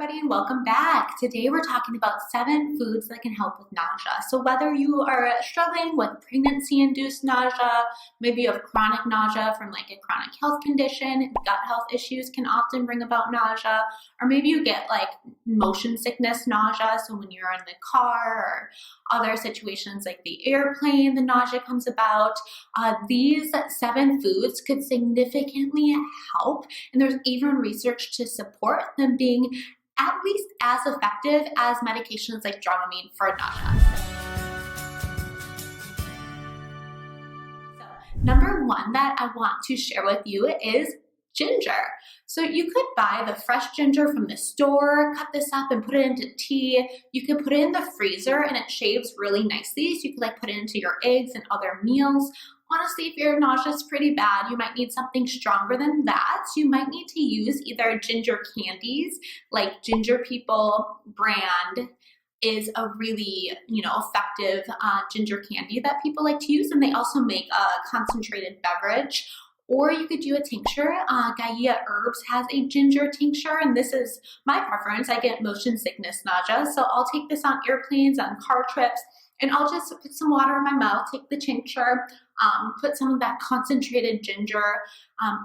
everybody, and welcome back. Today we're talking about 7 foods that can help with nausea. So whether you are struggling with pregnancy-induced nausea, maybe you have chronic nausea from like a chronic health condition, gut health issues can often bring about nausea, or maybe you get like motion sickness nausea, so when you're in the car or other situations like the airplane, the nausea comes about. These 7 foods could significantly help, and there's even research to support them being at least as effective as medications like Dramamine for nausea. So, number 1 that I want to share with you is ginger. So you could buy the fresh ginger from the store, cut this up and put it into tea. You could put it in the freezer and it shaves really nicely. So you could like put it into your eggs and other meals. Honestly, if your nausea is pretty bad, you might need something stronger than that. So you might need to use either ginger candies, like Ginger People brand is a really, effective ginger candy that people like to use. And they also make a concentrated beverage. Or you could do a tincture. Gaia Herbs has a ginger tincture, and this is my preference. I get motion sickness nausea, so I'll take this on airplanes, on car trips, and I'll just put some water in my mouth, take the tincture, put some of that concentrated ginger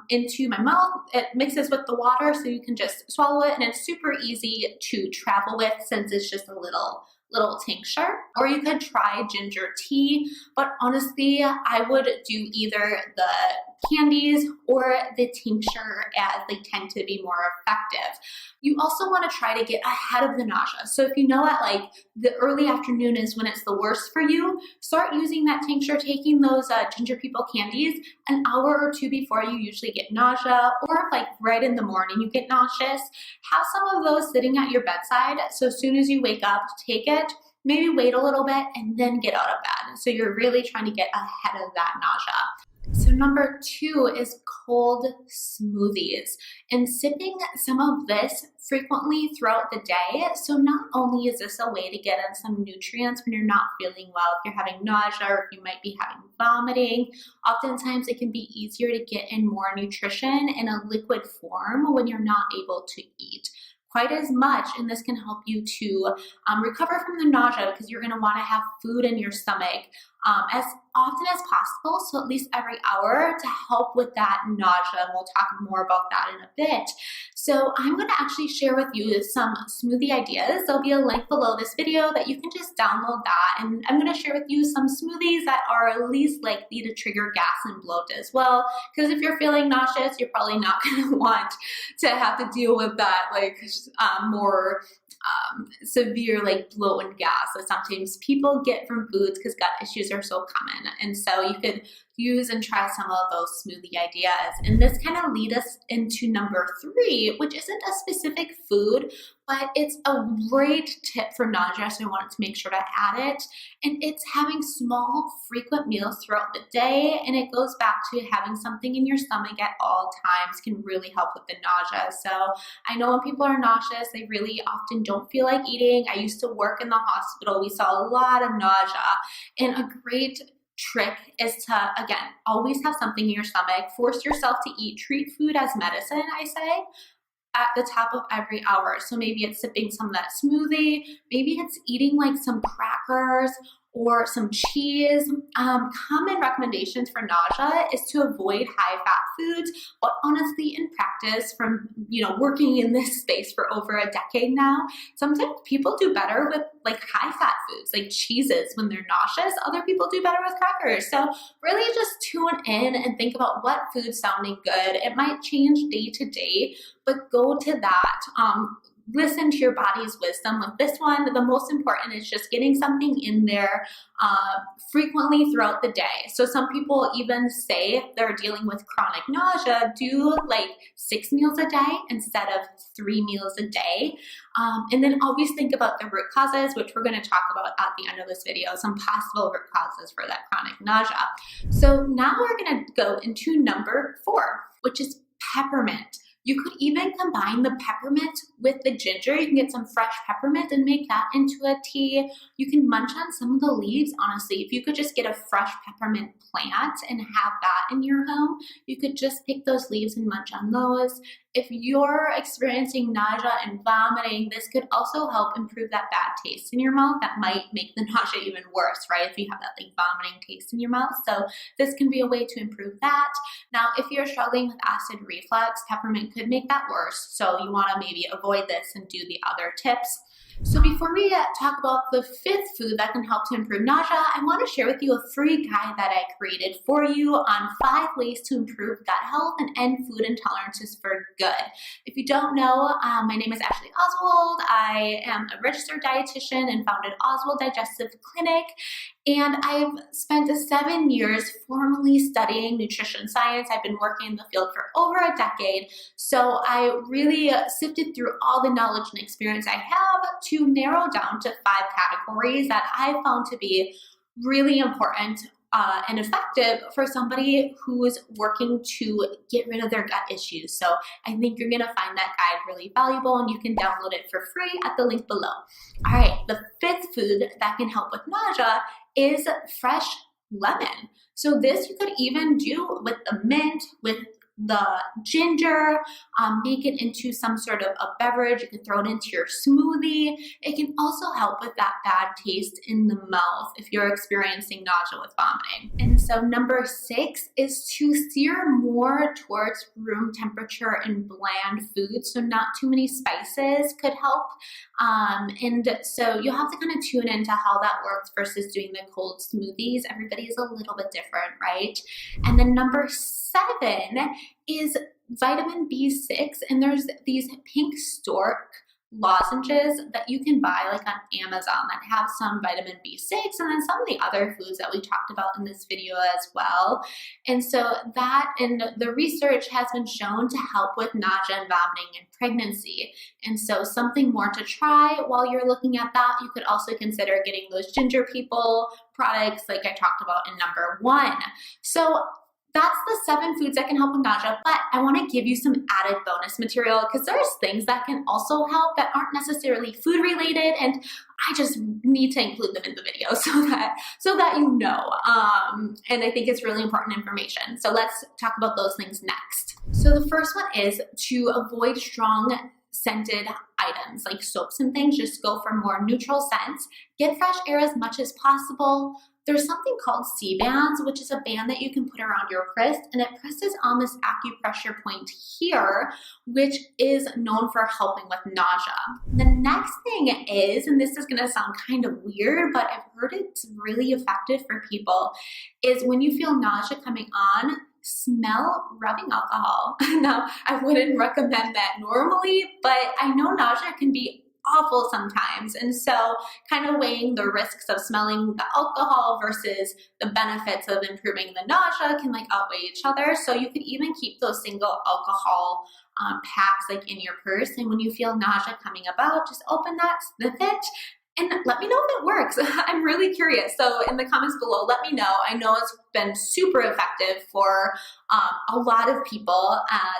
into my mouth. It mixes with the water, so you can just swallow it, and it's super easy to travel with since it's just a little tincture. Or you could try ginger tea, but honestly, I would do either the candies or the tincture as they tend to be more effective. You also want to try to get ahead of the nausea. So if you know at like the early afternoon is when it's the worst for you, start using that tincture, taking those Ginger People candies an hour or 2 before you usually get nausea, or if like right in the morning you get nauseous, have some of those sitting at your bedside. So as soon as you wake up, take it, maybe wait a little bit and then get out of bed. So you're really trying to get ahead of that nausea. So number 2 is cold smoothies, and sipping some of this frequently throughout the day. So not only is this a way to get in some nutrients when you're not feeling well, if you're having nausea or if you might be having vomiting, oftentimes it can be easier to get in more nutrition in a liquid form when you're not able to eat quite as much, and this can help you to recover from the nausea because you're going to want to have food in your stomach as often as possible, so at least every hour, to help with that nausea, and we'll talk more about that in a bit. So I'm going to actually share with you some smoothie ideas. There'll be a link below this video that you can just download that, and I'm going to share with you some smoothies that are at least likely to trigger gas and bloat as well, because if you're feeling nauseous, you're probably not going to want to have to deal with that like more severe like bloat and gas that sometimes people get from foods because gut issues are so common. And so you could use and try some of those smoothie ideas. And this kind of leads us into number 3, which isn't a specific food, but it's a great tip for nausea, so I wanted to make sure to add it. And it's having small, frequent meals throughout the day, and it goes back to having something in your stomach at all times can really help with the nausea. So I know when people are nauseous, they really often don't feel like eating. I used to work in the hospital. We saw a lot of nausea, and a great trick is to, again, always have something in your stomach. Force yourself to eat. Treat food as medicine, I say, at the top of every hour. So maybe it's sipping some of that smoothie. Maybe it's eating like some crackers or some cheese. Common recommendations for nausea is to avoid high-fat foods, but honestly, in practice, from working in this space for over a decade now, sometimes people do better with like high-fat foods, like cheeses when they're nauseous. Other people do better with crackers. So really just tune in and think about what food's sounding good. It might change day to day, but go to that. Listen to your body's wisdom with this one. The most important is just getting something in there frequently throughout the day. So some people even say if they're dealing with chronic nausea, do like 6 meals a day instead of 3 meals a day. And then always think about the root causes, which we're going to talk about at the end of this video, some possible root causes for that chronic nausea. So now we're going to go into number 4, which is peppermint. You could even combine the peppermint with the ginger. You can get some fresh peppermint and make that into a tea. You can munch on some of the leaves, honestly. If you could just get a fresh peppermint plant and have that in your home, you could just pick those leaves and munch on those. if you're experiencing nausea and vomiting, this could also help improve that bad taste in your mouth that might make the nausea even worse, right? If you have that like vomiting taste in your mouth. So this can be a way to improve that. Now, if you're struggling with acid reflux, peppermint could make that worse. So you want to maybe avoid this and do the other tips. So before we talk about the fifth food that can help to improve nausea, I want to share with you a free guide that I created for you on 5 ways to improve gut health and end food intolerances for good. If you don't know, my name is Ashley Oswald. I am a registered dietitian and founded Oswald Digestive Clinic. And I've spent 7 years formally studying nutrition science. I've been working in the field for over a decade. So I really sifted through all the knowledge and experience I have to narrow down to 5 categories that I found to be really important and effective for somebody who's working to get rid of their gut issues. So I think you're gonna find that guide really valuable, and you can download it for free at the link below. All right, the 5th food that can help with nausea is fresh lemon. So this you could even do with the mint, with the ginger, make it into some sort of a beverage. You can throw it into your smoothie. It can also help with that bad taste in the mouth if you're experiencing nausea with vomiting. And so number 6 is to steer more towards room temperature and bland foods. So not too many spices could help. And so you'll have to kind of tune into how that works versus doing the cold smoothies. Everybody is a little bit different, right? And then number 7 is vitamin B6, and there's these pink stork lozenges that you can buy like on Amazon that have some vitamin B6 and then some of the other foods that we talked about in this video as well. And so that and the research has been shown to help with nausea and vomiting in pregnancy. And so something more to try while you're looking at that. You could also consider getting those Ginger People products like I talked about in number 1. So that's the 7 foods that can help with nausea, but I want to give you some added bonus material because there's things that can also help that aren't necessarily food related, and I just need to include them in the video so that you know. And I think it's really important information. So let's talk about those things next. So the first one is to avoid strong scented items like soaps and things. Just go for more neutral scents. Get fresh air as much as possible. There's something called C-bands, which is a band that you can put around your wrist, and it presses on this acupressure point here, which is known for helping with nausea. The next thing is, and this is gonna sound kind of weird, but I've heard it's really effective for people, is when you feel nausea coming on, smell rubbing alcohol. Now, I wouldn't recommend that normally, but I know nausea can be awful sometimes. And so kind of weighing the risks of smelling the alcohol versus the benefits of improving the nausea can like outweigh each other. So you could even keep those single alcohol packs like in your purse. And when you feel nausea coming about, just open that, sniff it, and let me know if it works. I'm really curious. So in the comments below, let me know. I know it's been super effective for a lot of people.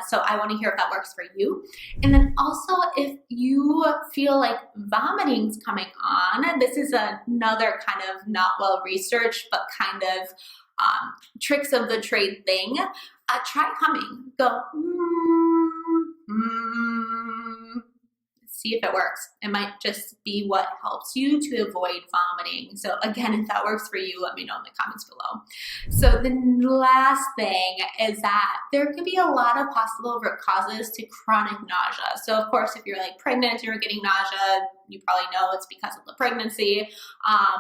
So I want to hear if that works for you. And then also if you feel like vomiting's coming on, this is another kind of not well researched, but kind of tricks of the trade thing. Try humming. Go, see if it works. It might just be what helps you to avoid vomiting. So again, if that works for you, let me know in the comments below. So the last thing is that there can be a lot of possible root causes to chronic nausea. So of course, if you're like pregnant and you're getting nausea, you probably know it's because of the pregnancy,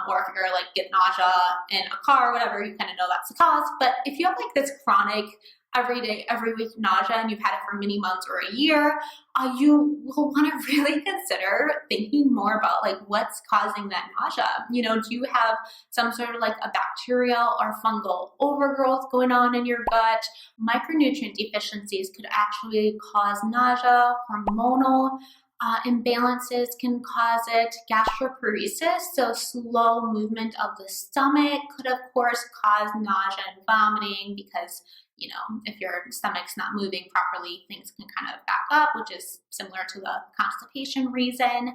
or if you're like get nausea in a car or whatever, you kind of know that's the cause. But if you have like this chronic every day, every week nausea, and you've had it for many months or a year, you will want to really consider thinking more about like what's causing that nausea. You know, do you have some sort of like a bacterial or fungal overgrowth going on in your gut? Micronutrient deficiencies could actually cause nausea. Hormonal imbalances can cause it. Gastroparesis, so slow movement of the stomach, could of course cause nausea and vomiting because if your stomach's not moving properly, things can kind of back up, which is similar to the constipation reason.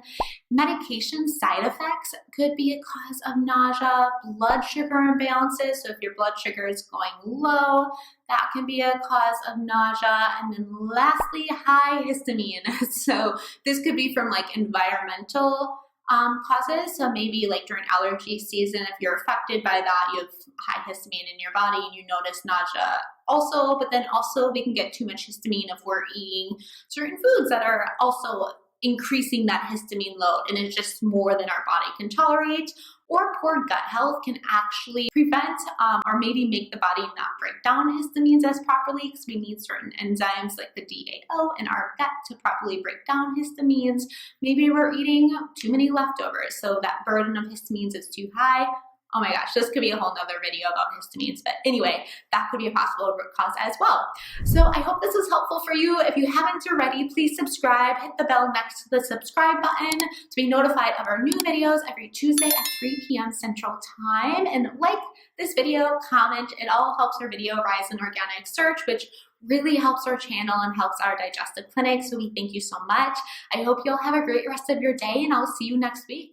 Medication side effects could be a cause of nausea, blood sugar imbalances. So if your blood sugar is going low, that can be a cause of nausea. And then lastly, high histamine. So this could be from like environmental causes. So maybe like during allergy season, if you're affected by that, you have high histamine in your body and you notice nausea also, but then also we can get too much histamine if we're eating certain foods that are also increasing that histamine load and it's just more than our body can tolerate. Or poor gut health can actually prevent or maybe make the body not break down histamines as properly because we need certain enzymes like the DAO in our gut to properly break down histamines. Maybe we're eating too many leftovers, so that burden of histamines is too high. Oh my gosh, this could be a whole nother video about histamines. But anyway, that could be a possible root cause as well. So I hope this was helpful for you. If you haven't already, please subscribe. Hit the bell next to the subscribe button to be notified of our new videos every Tuesday at 3 p.m. Central Time. And like this video, comment. It all helps our video rise in organic search, which really helps our channel and helps our digestive clinic. So we thank you so much. I hope you'll have a great rest of your day and I'll see you next week.